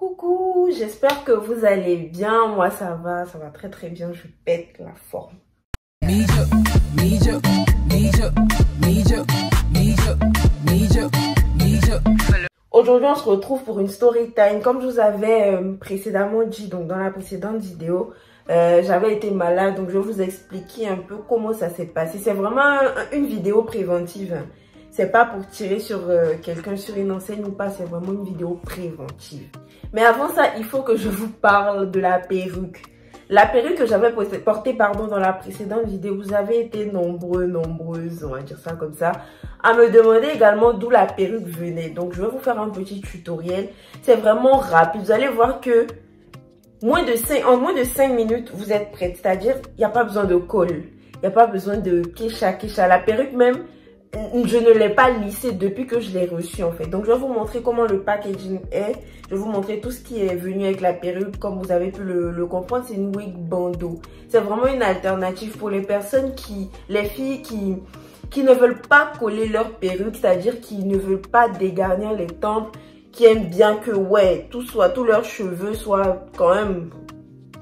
Coucou, j'espère que vous allez bien. Moi ça va très très bien, je pète la forme. Aujourd'hui on se retrouve pour une story time. Comme je vous avais précédemment dit, donc dans la précédente vidéo, j'avais été malade, donc je vais vous expliquer un peu comment ça s'est passé. C'est vraiment une vidéo préventive. C'est pas pour tirer sur quelqu'un, sur une enseigne ou pas, c'est vraiment une vidéo préventive. Mais avant ça, il faut que je vous parle de la perruque. La perruque que j'avais portée dans la précédente vidéo, vous avez été nombreuses, on va dire ça comme ça, à me demander également d'où la perruque venait. Donc je vais vous faire un petit tutoriel. C'est vraiment rapide. Vous allez voir que en moins de 5 minutes, vous êtes prête. C'est-à-dire, il n'y a pas besoin de colle. Il n'y a pas besoin de kécha. La perruque même, je ne l'ai pas lissée depuis que je l'ai reçue en fait. Donc je vais vous montrer comment le packaging est. Je vais vous montrer tout ce qui est venu avec la perruque. Comme vous avez pu le comprendre, c'est une wig bandeau. C'est vraiment une alternative pour les personnes les filles qui ne veulent pas coller leur perruque. C'est-à-dire qui ne veulent pas dégarnir les tempes. Qui aiment bien que tous leurs cheveux soient quand même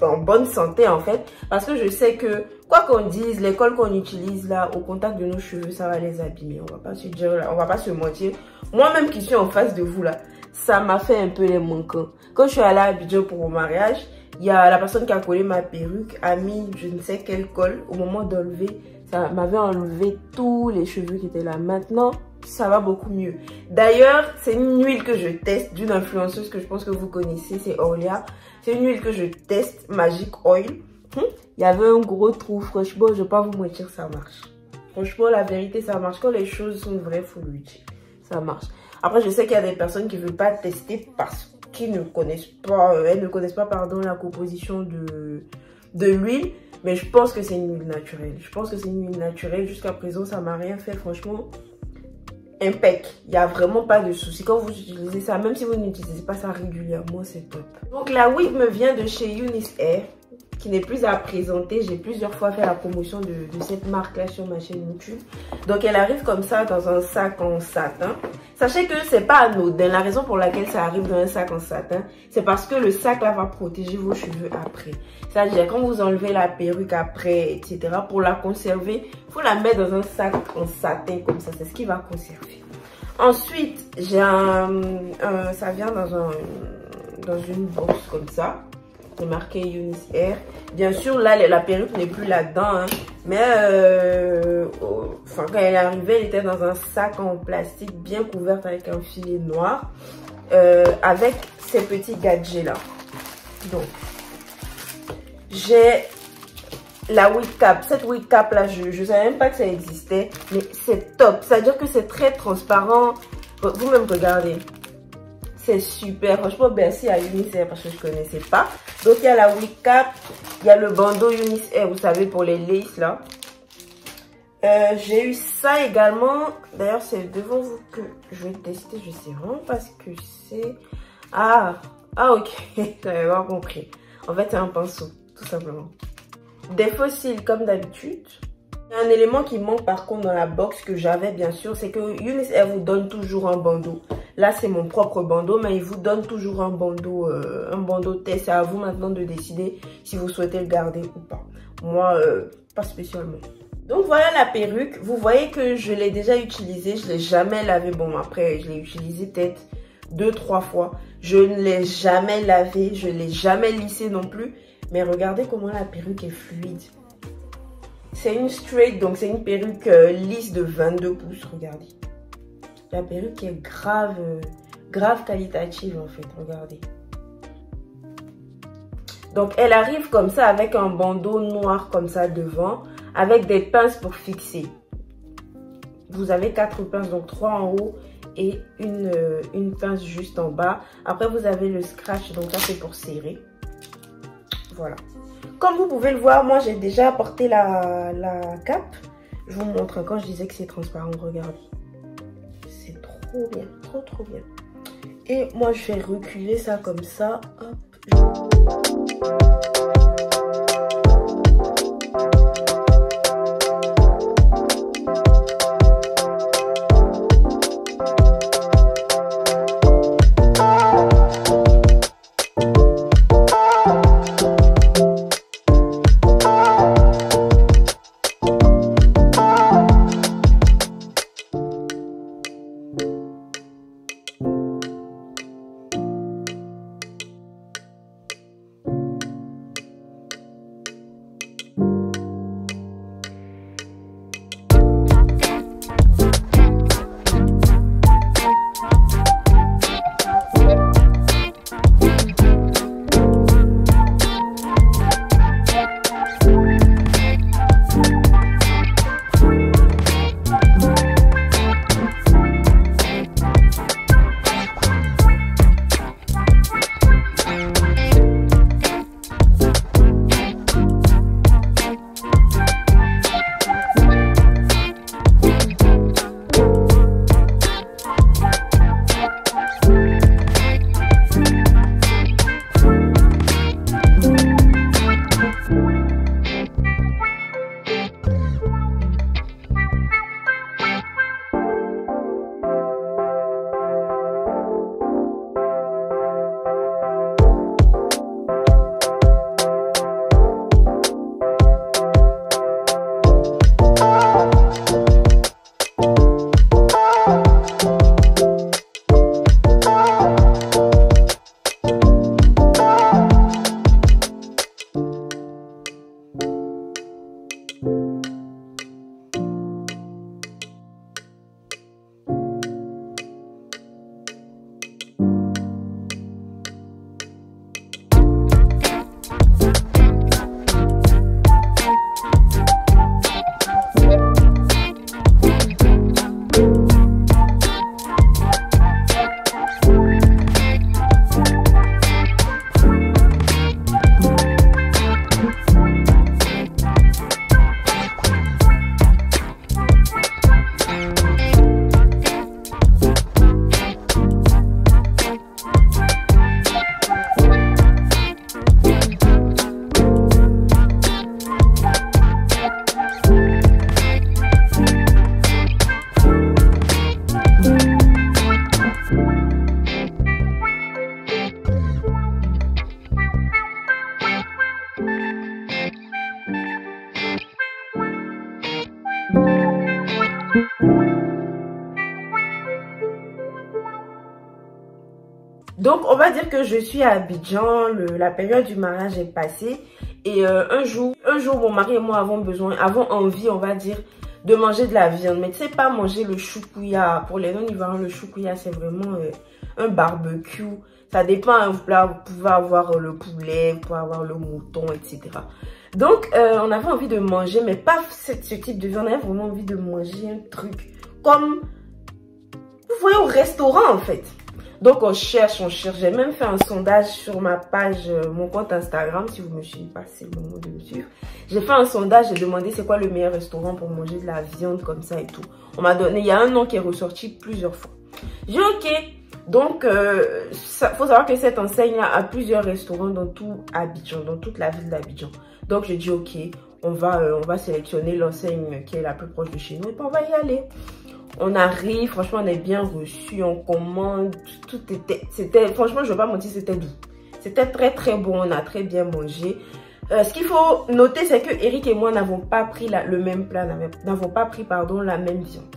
en bonne santé en fait. Parce que je sais que quoi qu'on dise, les colles qu'on utilise là au contact de nos cheveux, ça va les abîmer. On va pas se dire là, on va pas se mentir. Moi-même qui suis en face de vous là, ça m'a fait un peu les manquants. Quand je suis allée à Abidjan pour mon mariage, il y a la personne qui a collé ma perruque, a mis je ne sais quelle colle. Au moment d'enlever, ça m'avait enlevé tous les cheveux qui étaient là. Maintenant, ça va beaucoup mieux. D'ailleurs, c'est une huile que je teste d'une influenceuse que je pense que vous connaissez, c'est Orlia. C'est une huile que je teste, Magic Oil. Il y avait un gros trou, franchement, je ne vais pas vous mentir, ça marche. Franchement, la vérité, ça marche. Quand les choses sont vraies, il faut le dire. Ça marche. Après, je sais qu'il y a des personnes qui ne veulent pas tester parce qu'ils ne connaissent pas, la composition de l'huile. Mais je pense que c'est une huile naturelle. Jusqu'à présent, ça m'a rien fait, franchement. Impec, il n'y a vraiment pas de souci. Quand vous utilisez ça, même si vous n'utilisez pas ça régulièrement, c'est top. Donc la wig me vient de chez Eunice Hair, qui n'est plus à présenter. J'ai plusieurs fois fait la promotion de cette marque là sur ma chaîne YouTube. Donc elle arrive comme ça dans un sac en satin. Sachez que c'est pas anodin. La raison pour laquelle ça arrive dans un sac en satin, c'est parce que le sac là va protéger vos cheveux après. C'est-à-dire quand vous enlevez la perruque après, etc. Pour la conserver, il faut la mettre dans un sac en satin comme ça. C'est ce qui va conserver. Ensuite, j'ai ça vient dans une box comme ça. C'est marqué Eunice Hair. Bien sûr, là, la perruque n'est plus là-dedans. Hein, mais quand elle est arrivée, elle était dans un sac en plastique bien couvert avec un filet noir. Avec ces petits gadgets-là. Donc, j'ai la wig cap. Cette wig cap là, je ne savais même pas que ça existait. Mais c'est top. C'est-à-dire que c'est très transparent. Vous-même regardez. C'est super. Franchement, merci à Eunice Hair parce que je ne connaissais pas. Donc, il y a la wig cap. Il y a le bandeau Eunice Hair, vous savez, pour les laces là. J'ai eu ça également. D'ailleurs, c'est devant vous que je vais tester. Je sais vraiment pas ce que c'est. Ah, ok. J'avais pas compris. En fait, c'est un pinceau, tout simplement. Des fossiles, comme d'habitude. Un élément qui manque par contre dans la box que j'avais bien sûr, c'est que Eunice Hair vous donne toujours un bandeau. Là c'est mon propre bandeau, mais il vous donne toujours un bandeau test. C'est à vous maintenant de décider si vous souhaitez le garder ou pas. Moi, pas spécialement. Donc voilà la perruque. Vous voyez que je l'ai déjà utilisée, je ne l'ai jamais lavée. Bon après je l'ai utilisée peut-être 2-3 fois. Je ne l'ai jamais lavée, je ne l'ai jamais lissée non plus. Mais regardez comment la perruque est fluide. C'est une straight, donc c'est une perruque lisse de 22 pouces, regardez. La perruque est grave qualitative en fait, regardez. Donc elle arrive comme ça avec un bandeau noir comme ça devant, avec des pinces pour fixer. Vous avez 4 pinces, donc 3 en haut et une pince juste en bas. Après vous avez le scratch, donc ça c'est pour serrer. Voilà. Comme vous pouvez le voir, moi j'ai déjà porté la cape. Je vous montre encore, je disais que c'est transparent, regardez. C'est trop bien, trop bien. Et moi je vais reculer ça comme ça. Hop. on va dire que je suis à Abidjan, la période du mariage est passée. Et un jour, mon mari et moi avons envie, on va dire, de manger de la viande. Mais tu sais pas manger le choukouya. Pour les non-ivoiriens, le choukouya, c'est vraiment un barbecue. Ça dépend, hein, là, vous pouvez avoir le poulet, vous pouvez avoir le mouton, etc. Donc, on avait envie de manger, mais pas ce type de viande. On avait vraiment envie de manger un truc comme, vous voyez, au restaurant, en fait. Donc, on cherche. J'ai même fait un sondage sur ma page, mon compte Instagram, si vous me suivez pas, c'est le moment de me suivre. J'ai fait un sondage, j'ai demandé c'est quoi le meilleur restaurant pour manger de la viande comme ça et tout. On m'a donné, il y a un nom qui est ressorti plusieurs fois. J'ai dit ok. Donc, faut savoir que cette enseigne-là a plusieurs restaurants dans tout Abidjan, dans toute la ville d'Abidjan. Donc, j'ai dit ok, on va sélectionner l'enseigne qui est la plus proche de chez nous et puis on va y aller. On arrive, franchement, on est bien reçu, on commande, tout c'était, franchement, je ne vais pas mentir, c'était doux. C'était très très bon, on a très bien mangé. Ce qu'il faut noter, c'est que Eric et moi n'avons pas pris le même plat, n'avons pas pris, pardon, la même viande.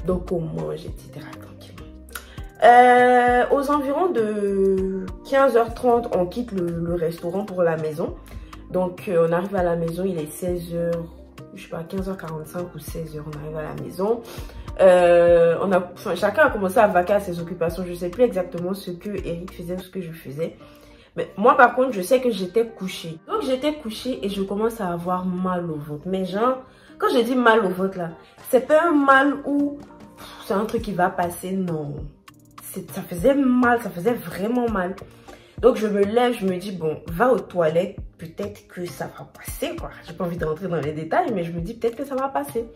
Donc, on mange, etc. tranquillement. Aux environs de 15h30, on quitte le restaurant pour la maison. Donc, on arrive à la maison, il est 16h, je sais pas, 15h45 ou 16h, on arrive à la maison. Chacun a commencé à vaquer à ses occupations. Je ne sais plus exactement ce que Eric faisait ou ce que je faisais. Mais moi, par contre, je sais que j'étais couchée. Donc, j'étais couchée et je commence à avoir mal au ventre. Mais genre, quand je dis mal au ventre là, c'est pas un mal où c'est un truc qui va passer, non. Ça faisait mal, ça faisait vraiment mal. Donc, je me lève, je me dis, bon, va aux toilettes. Peut-être que ça va passer, quoi. J'ai pas envie de rentrer dans les détails, mais je me dis peut-être que ça va passer.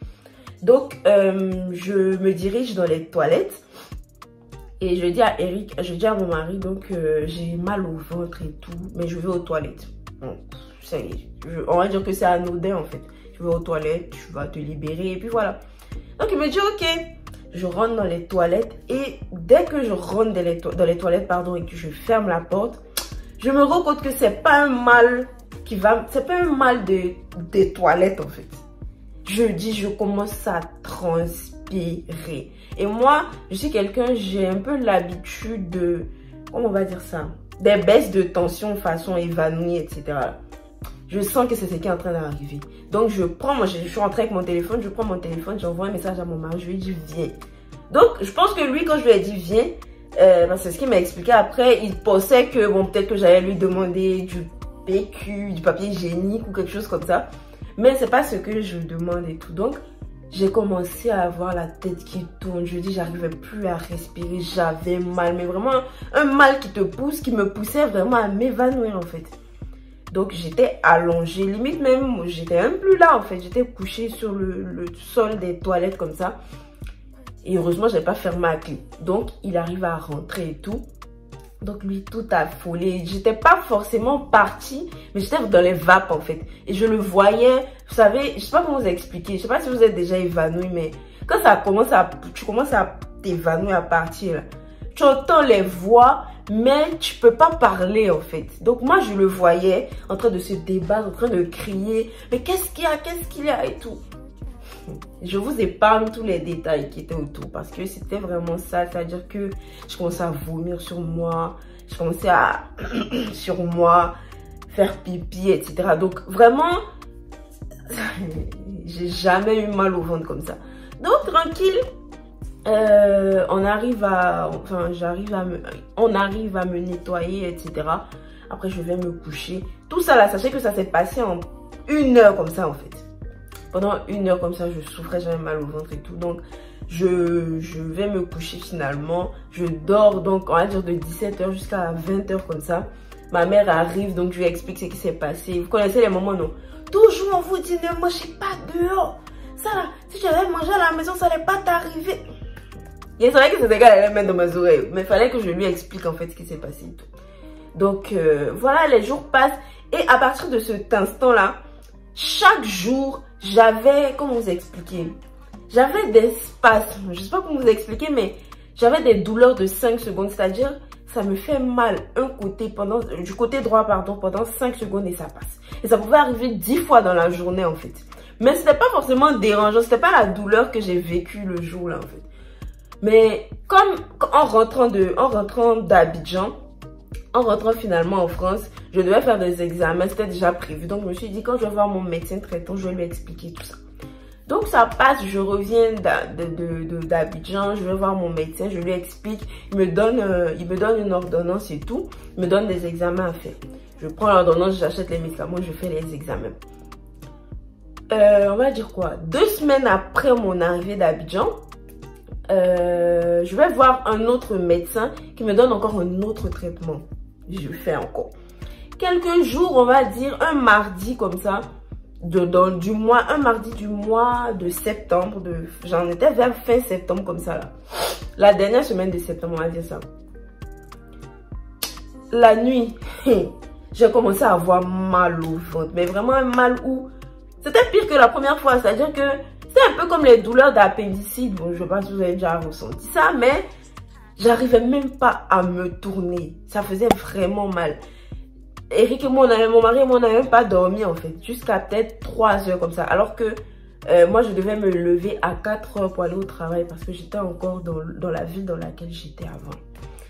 Donc, je me dirige dans les toilettes et je dis à Eric, je dis à mon mari, donc j'ai mal au ventre et tout, mais je vais aux toilettes. Donc, ça y est, on va dire que c'est anodin en fait. Je vais aux toilettes, tu vas te libérer et puis voilà. Donc, il me dit ok. Je rentre dans les toilettes et dès que je rentre dans les toilettes, pardon, et que je ferme la porte, je me rends compte que c'est pas un mal c'est pas un mal des toilettes en fait. Je commence à transpirer. Et moi, je suis quelqu'un, j'ai un peu l'habitude de, comment on va dire ça, des baisses de tension façon évanouie, etc. Je sens que c'est ce qui est en train d'arriver. Donc, je suis rentrée avec mon téléphone, je prends mon téléphone, j'envoie un message à mon mari, je lui dis viens. Donc, je pense que lui, quand je lui ai dit viens, c'est ce qu'il m'a expliqué après, il pensait que, bon, peut-être que j'allais lui demander du PQ, du papier hygiénique ou quelque chose comme ça. Mais c'est pas ce que je demande et tout. Donc, j'ai commencé à avoir la tête qui tourne. Je dis, j'arrivais plus à respirer. J'avais mal. Mais vraiment, un mal qui te pousse, qui me poussait vraiment à m'évanouir en fait. Donc, j'étais allongée. Limite même, j'étais même plus là en fait. J'étais couchée sur le sol des toilettes comme ça. Et heureusement, je n'avais pas fermé à clé. Donc, il arrive à rentrer et tout. Donc lui tout affolé, j'étais pas forcément partie, mais j'étais dans les vapes en fait. Et je le voyais, vous savez, je sais pas comment vous expliquer, je sais pas si vous êtes déjà évanoui, mais quand tu commences à t'évanouir à partir là, tu entends les voix, mais tu peux pas parler en fait. Donc moi je le voyais en train de se débattre, en train de crier, mais qu'est-ce qu'il y a et tout. Je vous épargne tous les détails qui étaient autour parce que c'était vraiment ça, c'est-à-dire que je commençais à vomir sur moi, je commençais à sur moi faire pipi, etc. Donc vraiment, j'ai jamais eu mal au ventre comme ça. Donc tranquille, on arrive à me nettoyer, etc. Après je vais me coucher. Tout ça là, sachez que ça s'est passé en 1 heure comme ça en fait. Pendant 1 heure comme ça, je souffrais, j'avais mal au ventre et tout. Donc, je vais me coucher finalement. Je dors donc, on va dire de 17h jusqu'à 20h comme ça. Ma mère arrive, donc je lui explique ce qui s'est passé. Vous connaissez les moments, non? Toujours on vous dit ne mangez pas dehors. Ça là, si tu allais manger à la maison, ça n'allait pas t'arriver. C'est vrai que c'était qu'elle allait mettre dans mes oreilles. Mais il fallait que je lui explique en fait ce qui s'est passé et tout. Donc, voilà, les jours passent. Et à partir de cet instant-là, chaque jour, j'avais, comment vous expliquer, j'avais des spasmes, je sais pas comment vous expliquer, mais j'avais des douleurs de 5 secondes, c'est-à-dire, ça me fait mal du côté droit, pardon, pendant 5 secondes et ça passe. Et ça pouvait arriver 10 fois dans la journée, en fait. Mais c'était pas forcément dérangeant, c'était pas la douleur que j'ai vécue le jour, là, en fait. Mais, comme en rentrant d'Abidjan, En rentrant finalement en France, je devais faire des examens, c'était déjà prévu. Donc je me suis dit, quand je vais voir mon médecin traitant, je vais lui expliquer tout ça. Donc ça passe, je reviens d'Abidjan, je vais voir mon médecin, je lui explique, il me donne une ordonnance et tout, il me donne des examens à faire. Je prends l'ordonnance, j'achète les médicaments, je fais les examens. On va dire quoi, 2 semaines après mon arrivée d'Abidjan, je vais voir un autre médecin qui me donne encore un autre traitement. Je fais encore. Quelques jours, on va dire un mardi comme ça, un mardi du mois de septembre, j'en étais vers fin septembre comme ça là. La dernière semaine de septembre, on va dire ça. La nuit, j'ai commencé à avoir mal au ventre, mais vraiment un mal où c'était pire que la première fois, c'est-à-dire que c'était un peu comme les douleurs d'appendicite. Bon, je ne sais pas si vous avez déjà ressenti ça, mais j'arrivais même pas à me tourner. Ça faisait vraiment mal. Eric et moi, mon mari et moi, on n'avait même pas dormi en fait, jusqu'à peut-être 3 heures comme ça. Alors que moi, je devais me lever à 4 heures pour aller au travail parce que j'étais encore dans la ville dans laquelle j'étais avant.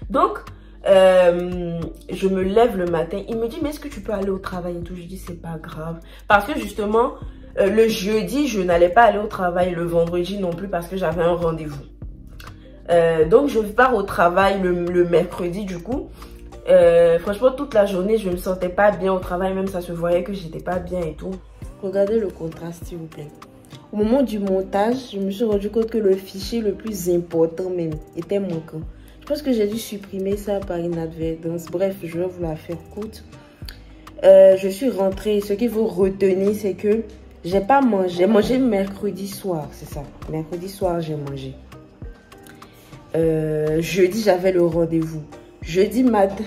Donc, je me lève le matin. Il me dit, mais est-ce que tu peux aller au travail et tout? Je dis, c'est pas grave. Parce que justement, le jeudi, je n'allais pas aller au travail, le vendredi non plus parce que j'avais un rendez-vous. Donc, je pars au travail le mercredi du coup. Franchement, toute la journée, je ne me sentais pas bien au travail, même ça se voyait que j'étais pas bien et tout. Regardez le contraste, s'il vous plaît. Au moment du montage, je me suis rendu compte que le fichier le plus important même était manquant. Je pense que j'ai dû supprimer ça par inadvertance. Bref, je vais vous la faire courte. Je suis rentrée. Ce qu'il faut retenir, c'est que j'ai pas mangé. J'ai mangé mercredi soir, c'est ça. Mercredi soir, j'ai mangé. Jeudi, j'avais le rendez-vous. Jeudi matin.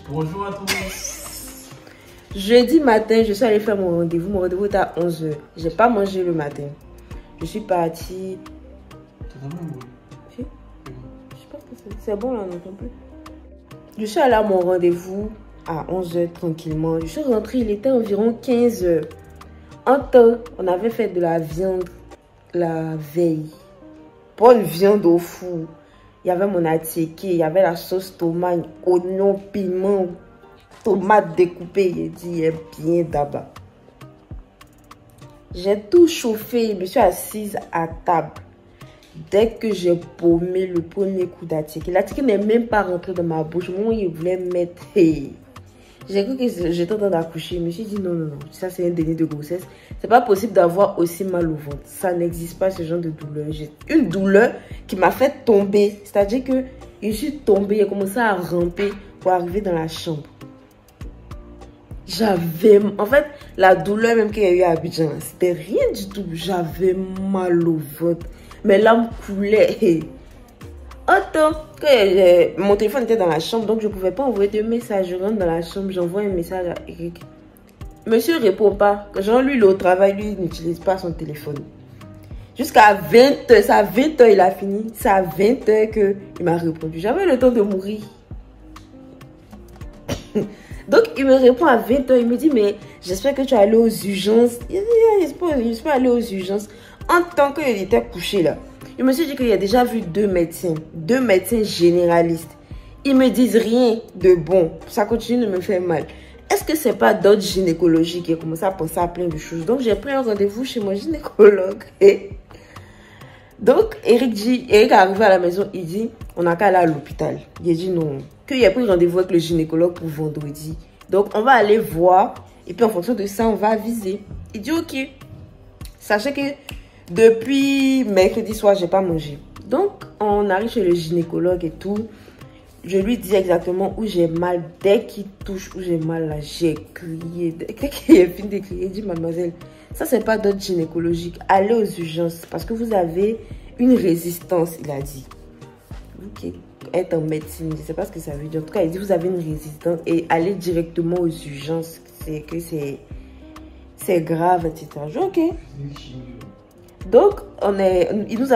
Bonjour à tous. Jeudi matin, je suis allée faire mon rendez-vous. Mon rendez-vous était à 11 h. J'ai pas mangé le matin. Je suis partie. C'est bon là, non plus. Je suis allée à mon rendez-vous à 11 h tranquillement. Je suis rentrée, il était environ 15 h. En temps, on avait fait de la viande la veille. Bonne viande au four. Il y avait mon attiéké, il y avait la sauce tomate, oignon, piment, tomate découpée. Il dit, est bien d'abord. J'ai tout chauffé, je me suis assise à table. Dès que j'ai paumé le premier coup d'attiéké, l'attiéké n'est même pas rentré dans ma bouche. Moi, il voulait mettre. J'ai cru que j'étais en train d'accoucher. Je me suis dit non, non, non. Ça, c'est un déni de grossesse. C'est pas possible d'avoir aussi mal au ventre. Ça n'existe pas, ce genre de douleur. J'ai une douleur qui m'a fait tomber. C'est-à-dire que je suis tombée. J'ai commencé à ramper pour arriver dans la chambre. J'avais... En fait, la douleur même qu'il y a eu à Abidjan, c'était rien du tout. J'avais mal au ventre. Mes larmes coulaient. Autant que mon téléphone était dans la chambre, donc je ne pouvais pas envoyer de message. Je rentre dans la chambre, j'envoie un message à Eric. Monsieur ne répond pas. Quand lui, il est au travail, lui, il n'utilise pas son téléphone. Jusqu'à 20 h, c'est à 20 h il a fini. C'est à 20 h qu'il m'a répondu. J'avais le temps de mourir. Donc, il me répond à 20 h. Il me dit, mais j'espère que tu es allé aux urgences. Il dit, je suis aller aux urgences. En tant qu'il était couché là. Je me suis dit qu'il a déjà vu 2 médecins généralistes. Ils me disent rien de bon. Ça continue de me faire mal. Est-ce que c'est pas d'autres gynécologies qui ont commencé à penser à plein de choses? Donc, j'ai pris un rendez-vous chez mon gynécologue. Donc, Eric est arrivé à la maison. Il dit, on n'a qu'à aller à l'hôpital. Il a dit non. Qu'il a pris rendez-vous avec le gynécologue pour vendredi. Donc, on va aller voir. Et puis, en fonction de ça, on va aviser. Il dit, ok. Sachez que depuis mercredi soir, j'ai pas mangé. Donc, on arrive chez le gynécologue et tout. Je lui dis exactement où j'ai mal. Dès qu'il touche où j'ai mal, là, j'ai crié. Dès qu'il a fini de crier, il dit, mademoiselle, ça, c'est pas d'autre gynécologique. Allez aux urgences parce que vous avez une résistance, il a dit. Vous qui êtes en médecine, je ne sais pas ce que ça veut dire. En tout cas, il dit, vous avez une résistance et allez directement aux urgences. C'est que c'est grave, etc. Je dis, ok. Donc, il nous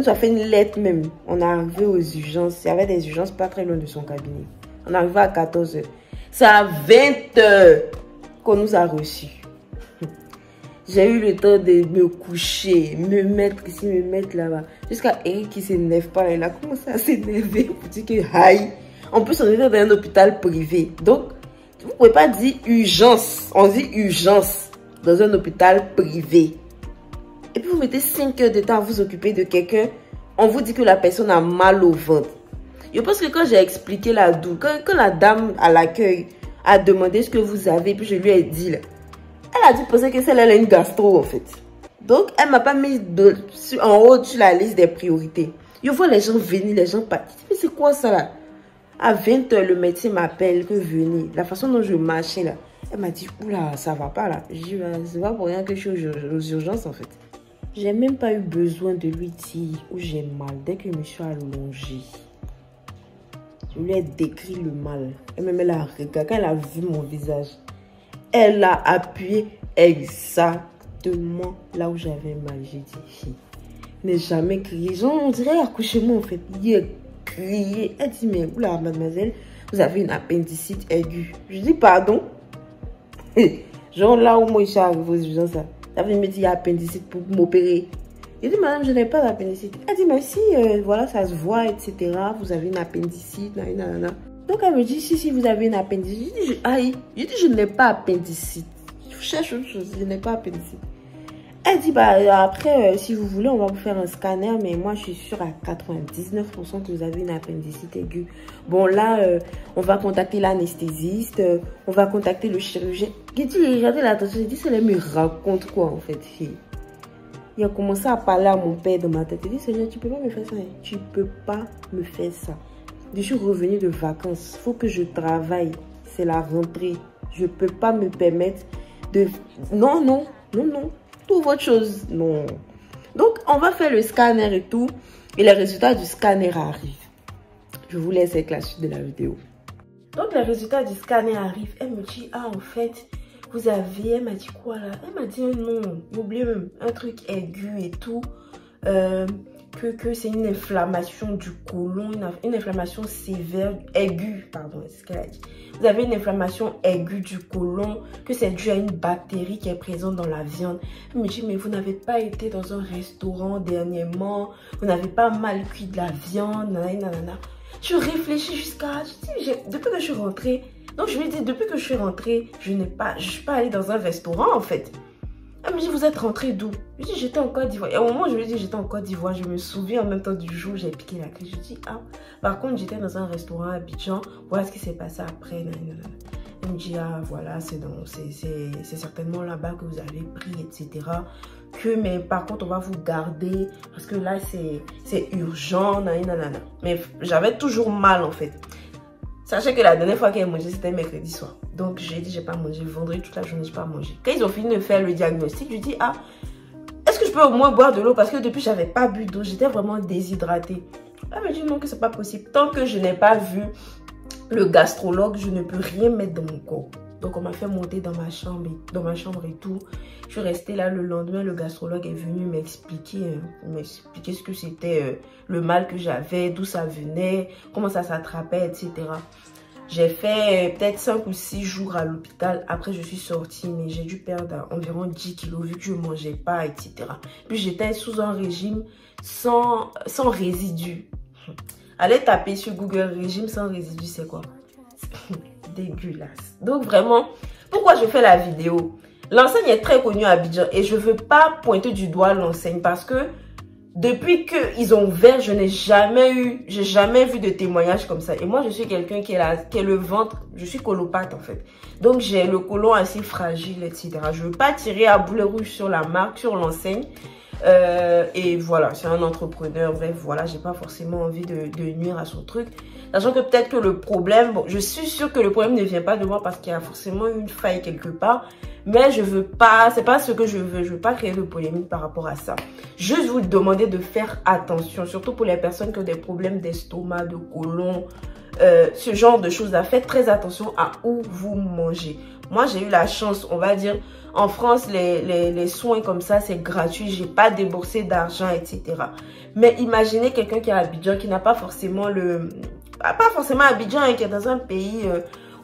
a fait une lettre même. On est arrivé aux urgences. Il y avait des urgences pas très loin de son cabinet. On est arrivé à 14 h. C'est à 20 h qu'on nous a reçus. J'ai eu le temps de me coucher, me mettre ici, me mettre là-bas. Jusqu'à Eric qui s'énerve pas. Il a commencé à s'énerver pour dire que aïe. En plus, on est dans un hôpital privé. Donc, vous ne pouvez pas dire urgence. On dit urgence dans un hôpital privé. Et puis, vous mettez 5 heures de temps à vous occuper de quelqu'un. On vous dit que la personne a mal au ventre. Je pense que quand j'ai expliqué la douleur, quand la dame à l'accueil a demandé ce que vous avez, puis je lui ai dit, là, elle a dû penser que celle-là a une gastro en fait. Donc, elle ne m'a pas mis en haut sur la liste des priorités. Je vois les gens venir, les gens partir. Mais c'est quoi ça là? À 20 h, le médecin m'appelle que venez. La façon dont je marchais là, elle m'a dit, oula, ça va pas là. Je dis, c'est pas pour rien que je suis aux urgences en fait. J'ai même pas eu besoin de lui dire où j'ai mal dès que je me suis allongée. Je lui ai décrit le mal. Et même elle a regardé, quand elle a vu mon visage, elle a appuyé exactement là où j'avais mal. J'ai dit, n'ai jamais crié. Genre, on dirait accouchement en fait. Il a crié. Elle dit, mais oula, mademoiselle, vous avez une appendicite aiguë. Je dis, pardon. Genre là où moi je suis arrivée aux urgences, ça veut me dire, il y a appendicite pour m'opérer. J'ai dit, madame, je n'ai pas d'appendicite. Elle dit, mais si, voilà, ça se voit, etc. Vous avez une appendicite, nanana. Donc, elle me dit, si, vous avez une appendicite. Je dis, aïe. Je dis, je n'ai pas appendicite. Je cherche autre chose, je n'ai pas appendicite. Elle dit, bah, après, si vous voulez, on va vous faire un scanner. Mais moi, je suis sûre à 99% que vous avez une appendicite aiguë. Bon, là, on va contacter l'anesthésiste. On va contacter le chirurgien. J'ai dit, regardez l'attention. J'ai dit, ça me raconte quoi, en fait. Il a commencé à parler à mon père dans ma tête. Il dit, Seigneur, tu peux pas me faire ça. Tu peux pas me faire ça. Je suis revenue de vacances. Il faut que je travaille. C'est la rentrée. Je peux pas me permettre de... Non. Tout votre chose. Non. Donc, on va faire le scanner et tout. Et les résultats du scanner arrivent. Je vous laisse avec la suite de la vidéo. Donc, les résultats du scanner arrivent. Elle me dit, ah, en fait... Vous avez, elle m'a dit quoi là? Elle m'a dit un nom, j'ai oublié même, un truc aigu et tout. Que c'est une inflammation du côlon, une inflammation sévère, aiguë, pardon, c'est ce qu'elle a dit. Vous avez une inflammation aiguë du côlon, que c'est dû à une bactérie qui est présente dans la viande. Elle me dit, mais vous n'avez pas été dans un restaurant dernièrement, vous n'avez pas mal cuit de la viande, nanana. Je réfléchis jusqu'à, depuis que je suis rentrée, donc je lui ai dit, depuis que je suis rentrée, je suis pas allée dans un restaurant en fait. Elle me dit, vous êtes rentrée d'où? Je lui ai dit, j'étais en Côte d'Ivoire. Et au moment où je lui ai dit, j'étais en Côte d'Ivoire, je me souviens en même temps du jour où j'ai piqué la crise. Je lui ai dit, ah, par contre, j'étais dans un restaurant à Abidjan. Voilà ce qui s'est passé après. Elle me dit, ah, voilà, c'est certainement là-bas que vous avez pris, etc. Mais par contre, on va vous garder parce que là, c'est urgent, nanana. Mais j'avais toujours mal en fait. Sachez que la dernière fois qu'elle a mangé, c'était mercredi soir. Donc, j'ai dit, j'ai pas mangé. Vendredi, toute la journée, j'ai pas mangé. Quand ils ont fini de faire le diagnostic, je lui dis, ah, est-ce que je peux au moins boire de l'eau? Parce que depuis, j'avais pas bu d'eau. J'étais vraiment déshydratée. Elle me dit non, que c'est pas possible. Tant que je n'ai pas vu le gastrologue, je ne peux rien mettre dans mon corps. Donc, on m'a fait monter dans ma chambre et tout. Je suis restée là le lendemain. Le gastrologue est venu m'expliquer ce que c'était, le mal que j'avais, d'où ça venait, comment ça s'attrapait, etc. J'ai fait peut-être 5 ou 6 jours à l'hôpital. Après, je suis sortie, mais j'ai dû perdre environ 10 kilos vu que je ne mangeais pas, etc. Puis, j'étais sous un régime sans résidus. Allez taper sur Google, régime sans résidus, c'est quoi? Dégueulasse. Donc vraiment, pourquoi je fais la vidéo? L'enseigne est très connue à Abidjan et je veux pas pointer du doigt l'enseigne parce que depuis qu'ils ont ouvert, j'ai jamais vu de témoignage comme ça. Et moi, je suis quelqu'un qui est le ventre, je suis colopathe en fait. Donc j'ai le côlon assez fragile, etc. Je veux pas tirer à boulet rouge sur la marque, sur l'enseigne. Et voilà, c'est un entrepreneur, bref, voilà, j'ai pas forcément envie de nuire à son truc. Sachant que peut-être que le problème, bon, je suis sûre que le problème ne vient pas de moi parce qu'il y a forcément une faille quelque part. Mais je veux pas, c'est pas ce que je veux pas créer de polémique par rapport à ça. Juste vous demander de faire attention, surtout pour les personnes qui ont des problèmes d'estomac, de côlon, ce genre de choses. Faites très attention à où vous mangez. Moi, j'ai eu la chance, on va dire, en France, les soins comme ça, c'est gratuit. J'ai pas déboursé d'argent, etc. Mais imaginez quelqu'un qui est à Abidjan, qui n'a pas forcément pas forcément Abidjan, hein, qui est dans un pays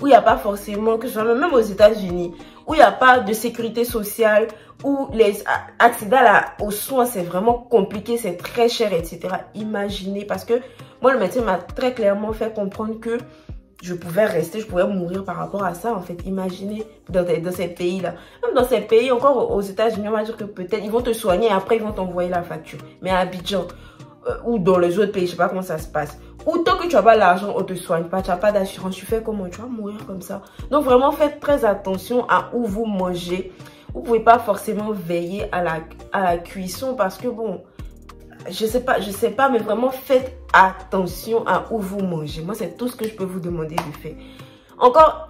où il n'y a pas forcément, que ce soit même aux États-Unis, où il n'y a pas de sécurité sociale, où les accéder aux soins, c'est vraiment compliqué, c'est très cher, etc. Imaginez, parce que moi, le médecin m'a très clairement fait comprendre que je pouvais rester, je pouvais mourir par rapport à ça, en fait. Imaginez dans ces pays-là. Même dans ces pays, encore aux États-Unis, on va dire que peut-être ils vont te soigner et après ils vont t'envoyer la facture. Mais à Abidjan, ou dans les autres pays, je sais pas comment ça se passe. Ou tant que tu n'as pas l'argent, on te soigne pas, tu n'as pas d'assurance, tu fais comment? Tu vas mourir comme ça. Donc vraiment, faites très attention à où vous mangez. Vous pouvez pas forcément veiller à la cuisson parce que bon, je sais pas, mais vraiment faites attention à où vous mangez. Moi, c'est tout ce que je peux vous demander de faire. Encore,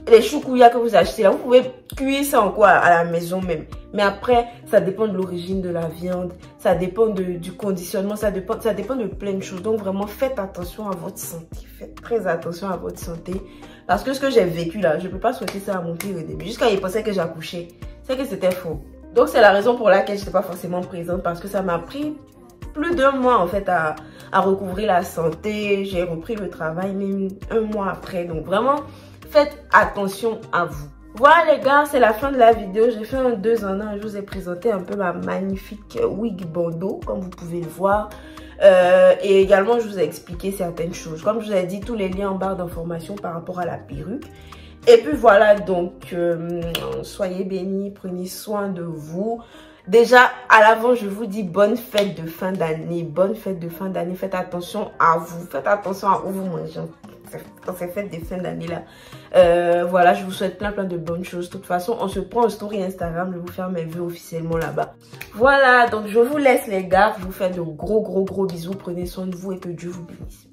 les choukouya que vous achetez là, vous pouvez cuire ça en quoi à la maison même. Mais après, ça dépend de l'origine de la viande, ça dépend du conditionnement, ça dépend de plein de choses. Donc vraiment, faites attention à votre santé. Faites très attention à votre santé. Parce que ce que j'ai vécu là, je ne peux pas souhaiter ça à mon pire au début. Jusqu'à il pensait que j'accouchais. C'est que c'était faux. Donc c'est la raison pour laquelle je n'étais pas forcément présente. Parce que ça m'a pris plus d'1 mois en fait à recouvrir la santé. J'ai repris le travail même 1 mois après. Donc vraiment, faites attention à vous. Voilà les gars, c'est la fin de la vidéo. J'ai fait un 2 en 1. Je vous ai présenté un peu ma magnifique wig bandeau, comme vous pouvez le voir. Et également, je vous ai expliqué certaines choses. Comme je vous ai dit, tous les liens en barre d'information par rapport à la perruque. Et puis voilà, donc, soyez bénis, prenez soin de vous. Déjà, à l'avant, je vous dis bonne fête de fin d'année. Bonne fête de fin d'année. Faites attention à vous. Faites attention à où vous mangez. Dans ces fêtes de fin d'année là. Voilà, je vous souhaite plein de bonnes choses. De toute façon, on se prend en story Instagram. Je vais vous faire mes vœux officiellement là-bas. Voilà, donc je vous laisse les gars. Je vous fais de gros bisous. Prenez soin de vous et que Dieu vous bénisse.